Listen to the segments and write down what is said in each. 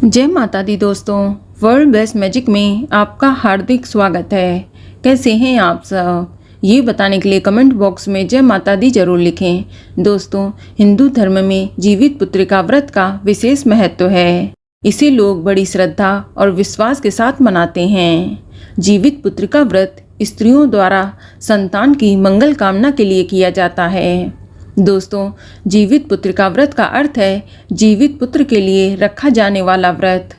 जय माता दी दोस्तों, वर्ल्ड बेस्ट मैजिक में आपका हार्दिक स्वागत है। कैसे हैं आप सब? ये बताने के लिए कमेंट बॉक्स में जय माता दी जरूर लिखें। दोस्तों, हिंदू धर्म में जीवित पुत्रिका व्रत का विशेष महत्व है। इसे लोग बड़ी श्रद्धा और विश्वास के साथ मनाते हैं। जीवित पुत्रिका व्रत स्त्रियों द्वारा संतान की मंगल कामना के लिए किया जाता है। दोस्तों, जीवित पुत्रिका व्रत का अर्थ है जीवित पुत्र के लिए रखा जाने वाला व्रत।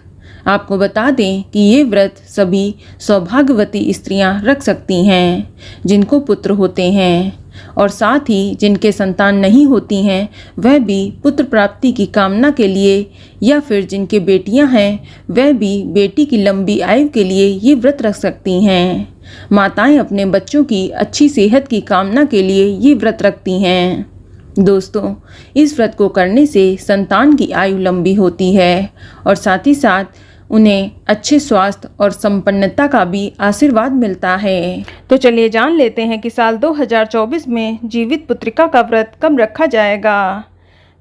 आपको बता दें कि ये व्रत सभी सौभाग्यवती स्त्रियां रख सकती हैं जिनको पुत्र होते हैं, और साथ ही जिनके संतान नहीं होती हैं वह भी पुत्र प्राप्ति की कामना के लिए, या फिर जिनके बेटियां हैं वह भी बेटी की लंबी आयु के लिए ये व्रत रख सकती हैं। माताएं अपने बच्चों की अच्छी सेहत की कामना के लिए ये व्रत रखती हैं। दोस्तों, इस व्रत को करने से संतान की आयु लंबी होती है और साथ ही साथ उन्हें अच्छे स्वास्थ्य और संपन्नता का भी आशीर्वाद मिलता है। तो चलिए जान लेते हैं कि साल 2024 में जीवित पुत्रिका का व्रत कब रखा जाएगा।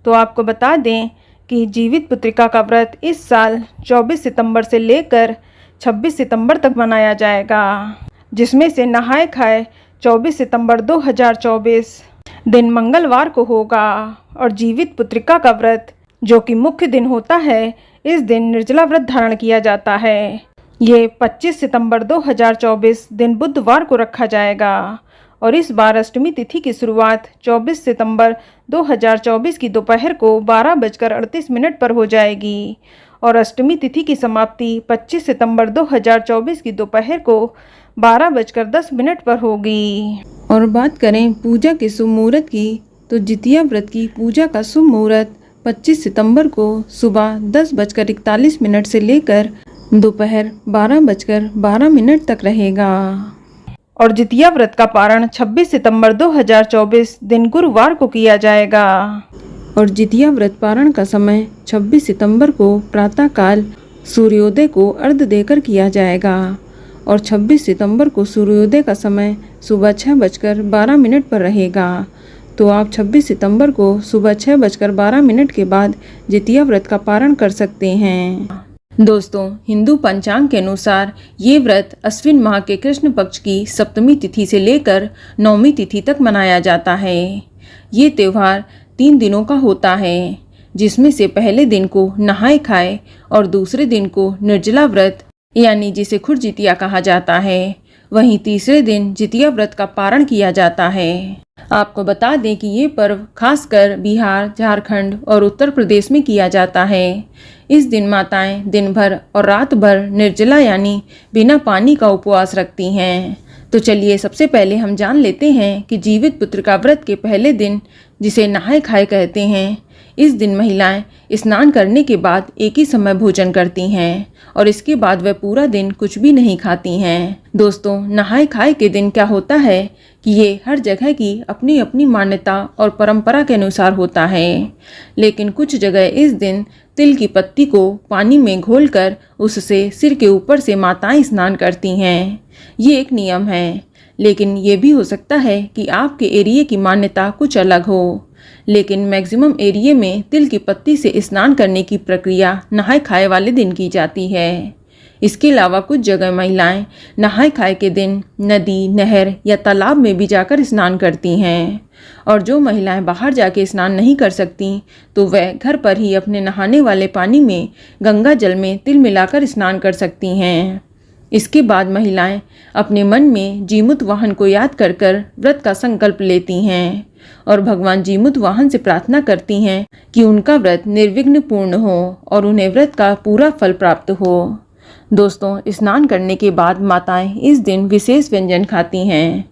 तो आपको बता दें कि जीवित पुत्रिका का व्रत इस साल 24 सितंबर से लेकर 26 सितंबर तक मनाया जाएगा, जिसमें से नहाए खाए 24 सितंबर 2024 दिन मंगलवार को होगा। और जीवित पुत्रिका का व्रत जो कि मुख्य दिन होता है, इस दिन निर्जला व्रत धारण किया जाता है। ये 25 सितंबर 2024 दिन बुधवार को रखा जाएगा। और इस बार अष्टमी तिथि की शुरुआत 24 सितंबर 2024 की दोपहर को 12:38 पर हो जाएगी और अष्टमी तिथि की समाप्ति 25 सितंबर 2024 की दोपहर को 12:10 पर होगी। और बात करें पूजा के शुभ मुहूर्त की, तो जितिया व्रत की पूजा का शुभ मुहूर्त 25 सितंबर को सुबह 10:41 से लेकर दोपहर 12:12 तक रहेगा। और जितिया व्रत का पारण 26 सितंबर 2024 दिन गुरुवार को किया जाएगा। और जितिया व्रत पारण का समय 26 सितंबर को प्रातःकाल सूर्योदय को अर्घ्य देकर किया जाएगा। और 26 सितंबर को सूर्योदय का समय सुबह 6:12 पर रहेगा। तो आप 26 सितंबर को सुबह 6:12 के बाद जितिया व्रत का पारण कर सकते हैं। दोस्तों, हिंदू पंचांग के अनुसार ये व्रत अश्विन माह के कृष्ण पक्ष की सप्तमी तिथि से लेकर नौमी तिथि तक मनाया जाता है। ये त्यौहार 3 दिनों का होता है, जिसमें से पहले दिन को नहाए खाए और दूसरे दिन को निर्जला व्रत यानी जिसे खुर जितिया कहा जाता है। वहीं तीसरे दिन जितिया व्रत का पारण किया जाता है। आपको बता दें कि ये पर्व खासकर बिहार, झारखंड और उत्तर प्रदेश में किया जाता है। इस दिन माताएं दिन भर और रात भर निर्जला यानी बिना पानी का उपवास रखती हैं। तो चलिए सबसे पहले हम जान लेते हैं कि जीवित पुत्रिका व्रत के पहले दिन, जिसे नहाए खाए कहते हैं, इस दिन महिलाएं स्नान करने के बाद एक ही समय भोजन करती हैं और इसके बाद वह पूरा दिन कुछ भी नहीं खाती हैं। दोस्तों, नहाए खाए के दिन क्या होता है कि ये हर जगह की अपनी अपनी मान्यता और परंपरा के अनुसार होता है, लेकिन कुछ जगह इस दिन तिल की पत्ती को पानी में घोलकर उससे सिर के ऊपर से माताएं स्नान करती हैं। ये एक नियम है, लेकिन ये भी हो सकता है कि आपके एरिया की मान्यता कुछ अलग हो। लेकिन मैक्सिमम एरिया में तिल की पत्ती से स्नान करने की प्रक्रिया नहाए खाए वाले दिन की जाती है। इसके अलावा कुछ जगह महिलाएं नहाए खाए के दिन नदी, नहर या तालाब में भी जाकर स्नान करती हैं। और जो महिलाएं बाहर जाके स्नान नहीं कर सकती, तो वह घर पर ही अपने नहाने वाले पानी में गंगा जल में तिल मिलाकर स्नान कर सकती हैं। इसके बाद महिलाएं अपने मन में जीमुत वाहन को याद कर कर व्रत का संकल्प लेती हैं और भगवान जीमुत वाहन से प्रार्थना करती हैं कि उनका व्रत निर्विघ्न पूर्ण हो और उन्हें व्रत का पूरा फल प्राप्त हो। दोस्तों, स्नान करने के बाद माताएं इस दिन विशेष व्यंजन खाती हैं।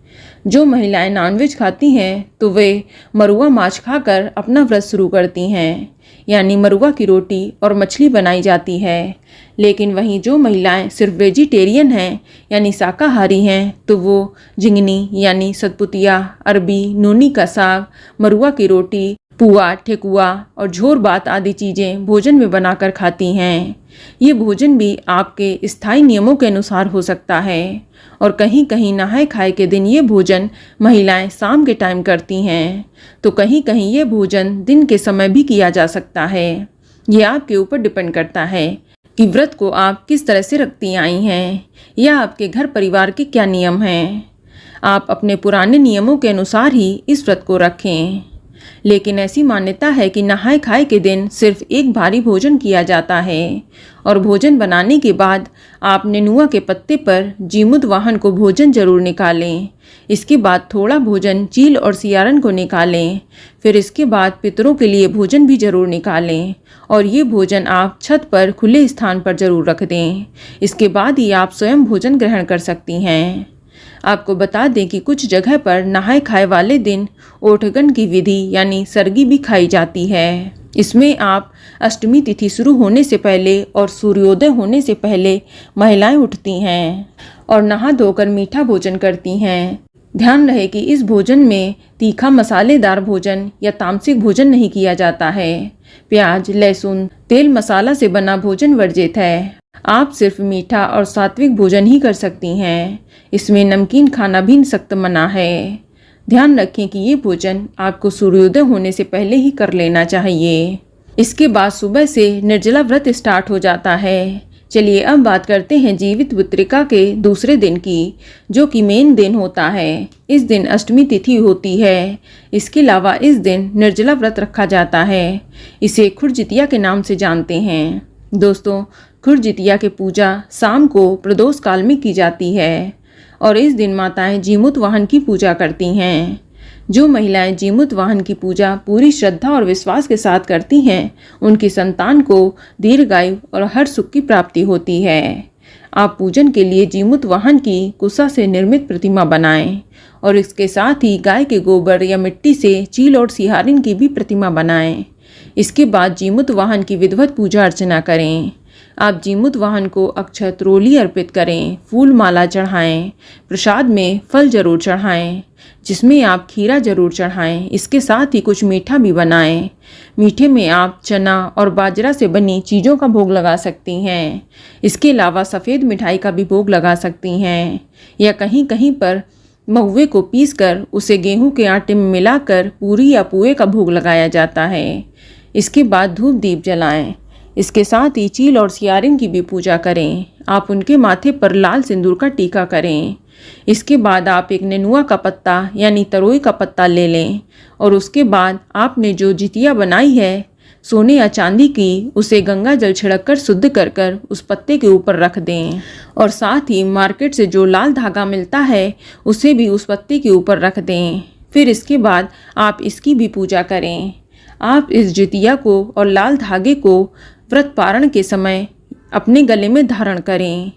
जो महिलाएं नॉनवेज खाती हैं तो वे मरुआ माछ खाकर अपना व्रत शुरू करती हैं, यानी मरुआ की रोटी और मछली बनाई जाती है। लेकिन वहीं जो महिलाएं सिर्फ वेजिटेरियन हैं यानी शाकाहारी हैं, तो वो झिंगनी यानी सतपुतिया, अरबी, नूनी का साग, मरुआ की रोटी, पुआ, ठेकुआ और झोर बात आदि चीज़ें भोजन में बनाकर खाती हैं। ये भोजन भी आपके स्थायी नियमों के अनुसार हो सकता है और कहीं कहीं नहाए खाए के दिन ये भोजन महिलाएं शाम के टाइम करती हैं, तो कहीं कहीं ये भोजन दिन के समय भी किया जा सकता है। ये आपके ऊपर डिपेंड करता है। कि व्रत को आप किस तरह से रखती आई हैं या आपके घर परिवार के क्या नियम हैं। आप अपने पुराने नियमों के अनुसार ही इस व्रत को रखें। लेकिन ऐसी मान्यता है कि नहाय खाए के दिन सिर्फ एक भारी भोजन किया जाता है और भोजन बनाने के बाद आप नेनुआ के पत्ते पर जीमुत वाहन को भोजन जरूर निकालें। इसके बाद थोड़ा भोजन चील और सियारन को निकालें। फिर इसके बाद पितरों के लिए भोजन भी जरूर निकालें और ये भोजन आप छत पर खुले स्थान पर जरूर रख दें। इसके बाद ही आप स्वयं भोजन ग्रहण कर सकती हैं। आपको बता दें कि कुछ जगह पर नहाय खाए वाले दिन ओठगन की विधि यानी सरगी भी खाई जाती है। इसमें आप अष्टमी तिथि शुरू होने से पहले और सूर्योदय होने से पहले महिलाएं उठती हैं और नहा धोकर मीठा भोजन करती हैं। ध्यान रहे कि इस भोजन में तीखा मसालेदार भोजन या तामसिक भोजन नहीं किया जाता है। प्याज, लहसुन, तेल, मसाला से बना भोजन वर्जित है। आप सिर्फ मीठा और सात्विक भोजन ही कर सकती हैं। इसमें नमकीन खाना भी सख्त मना है। ध्यान रखें कि ये भोजन आपको सूर्योदय होने से पहले ही कर लेना चाहिए। इसके बाद सुबह से निर्जला व्रत स्टार्ट हो जाता है। चलिए अब बात करते हैं जीवित पुत्रिका के दूसरे दिन की, जो कि मेन दिन होता है। इस दिन अष्टमी तिथि होती है। इसके अलावा इस दिन निर्जला व्रत रखा जाता है। इसे खुरजितिया के नाम से जानते हैं। दोस्तों, खुरजितिया की पूजा शाम को प्रदोष काल में की जाती है और इस दिन माताएं जीमुत वाहन की पूजा करती हैं। जो महिलाएं जीमुत वाहन की पूजा पूरी श्रद्धा और विश्वास के साथ करती हैं, उनकी संतान को दीर्घायु और हर सुख की प्राप्ति होती है। आप पूजन के लिए जीमुत वाहन की कुसा से निर्मित प्रतिमा बनाएं और इसके साथ ही गाय के गोबर या मिट्टी से चील और सिहारिन की भी प्रतिमा बनाएं। इसके बाद जीमुत वाहन की विधिवत पूजा अर्चना करें। आप जीमुत वाहन को अक्षत रोली अर्पित करें, फूल माला चढ़ाएं, प्रसाद में फल जरूर चढ़ाएं, जिसमें आप खीरा जरूर चढ़ाएं। इसके साथ ही कुछ मीठा भी बनाएं। मीठे में आप चना और बाजरा से बनी चीज़ों का भोग लगा सकती हैं। इसके अलावा सफ़ेद मिठाई का भी भोग लगा सकती हैं या कहीं कहीं पर महुए को पीसकर उसे गेहूं के आटे में मिलाकर पूरी या पुए का भोग लगाया जाता है। इसके बाद धूप दीप जलाएं। इसके साथ ही चील और सियारिन की भी पूजा करें। आप उनके माथे पर लाल सिंदूर का टीका करें। इसके बाद आप एक नेनुआ का पत्ता यानी तरोई का पत्ता ले लें और उसके बाद आपने जो जितिया बनाई है सोने या चांदी की, उसे गंगा जल छिड़ककर शुद्ध कर कर उस पत्ते के ऊपर रख दें और साथ ही मार्केट से जो लाल धागा मिलता है उसे भी उस पत्ते के ऊपर रख दें। फिर इसके बाद आप इसकी भी पूजा करें। आप इस जितिया को और लाल धागे को व्रत पारण के समय अपने गले में धारण करें।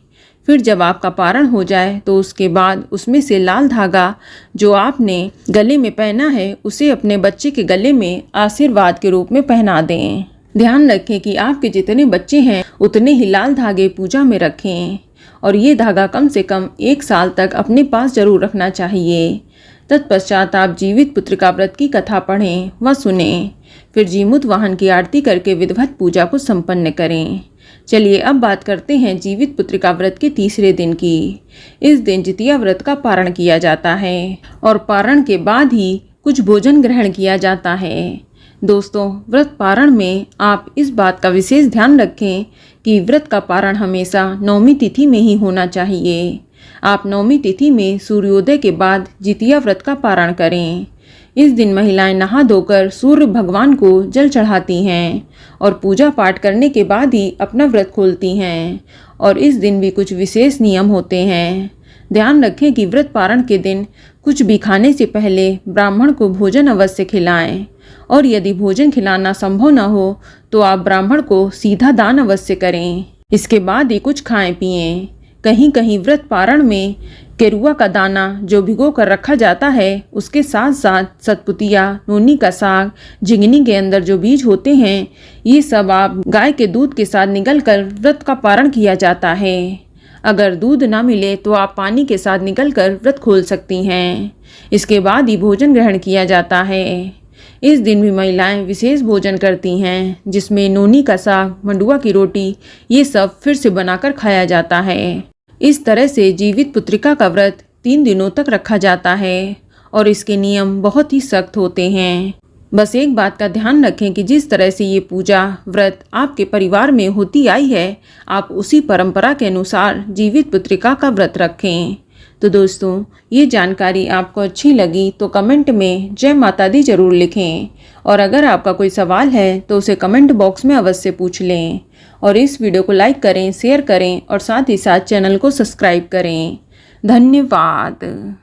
फिर जब आपका पारण हो जाए तो उसके बाद उसमें से लाल धागा जो आपने गले में पहना है उसे अपने बच्चे के गले में आशीर्वाद के रूप में पहना दें। ध्यान रखें कि आपके जितने बच्चे हैं उतने ही लाल धागे पूजा में रखें और ये धागा कम से कम 1 साल तक अपने पास जरूर रखना चाहिए। तत्पश्चात आप जीवित पुत्रिका व्रत की कथा पढ़ें व सुनें। फिर जीमुत वाहन की आरती करके विधिवत पूजा को संपन्न करें। चलिए अब बात करते हैं जीवित पुत्रिका व्रत के तीसरे दिन की। इस दिन जितिया व्रत का पारण किया जाता है और पारण के बाद ही कुछ भोजन ग्रहण किया जाता है। दोस्तों, व्रत पारण में आप इस बात का विशेष ध्यान रखें कि व्रत का पारण हमेशा नवमी तिथि में ही होना चाहिए। आप नवमी तिथि में सूर्योदय के बाद जितिया व्रत का पारण करें। इस दिन महिलाएं नहा धोकर सूर्य भगवान को जल चढ़ाती हैं और पूजा पाठ करने के बाद ही अपना व्रत खोलती हैं और इस दिन भी कुछ विशेष नियम होते हैं। ध्यान रखें कि व्रत पारण के दिन कुछ भी खाने से पहले ब्राह्मण को भोजन अवश्य खिलाएं और यदि भोजन खिलाना संभव न हो तो आप ब्राह्मण को सीधा दान अवश्य करें। इसके बाद ही कुछ खाएं पिएं। कहीं कहीं व्रत पारण में केरुआ का दाना जो भिगो कर रखा जाता है उसके साथ साथ सतपुतिया, नोनी का साग, झिंगनी के अंदर जो बीज होते हैं, ये सब आप गाय के दूध के साथ निगल कर व्रत का पारण किया जाता है। अगर दूध ना मिले तो आप पानी के साथ निगल कर व्रत खोल सकती हैं। इसके बाद ही भोजन ग्रहण किया जाता है। इस दिन भी महिलाएं विशेष भोजन करती हैं जिसमें नोनी का साग, मंडुआ की रोटी, ये सब फिर से बनाकर खाया जाता है। इस तरह से जीवित पुत्रिका का व्रत 3 दिनों तक रखा जाता है और इसके नियम बहुत ही सख्त होते हैं। बस एक बात का ध्यान रखें कि जिस तरह से ये पूजा व्रत आपके परिवार में होती आई है, आप उसी परंपरा के अनुसार जीवित पुत्रिका का व्रत रखें। तो दोस्तों, ये जानकारी आपको अच्छी लगी तो कमेंट में जय माता दी जरूर लिखें, और अगर आपका कोई सवाल है तो उसे कमेंट बॉक्स में अवश्य पूछ लें। और इस वीडियो को लाइक करें, शेयर करें और साथ ही साथ चैनल को सब्सक्राइब करें। धन्यवाद।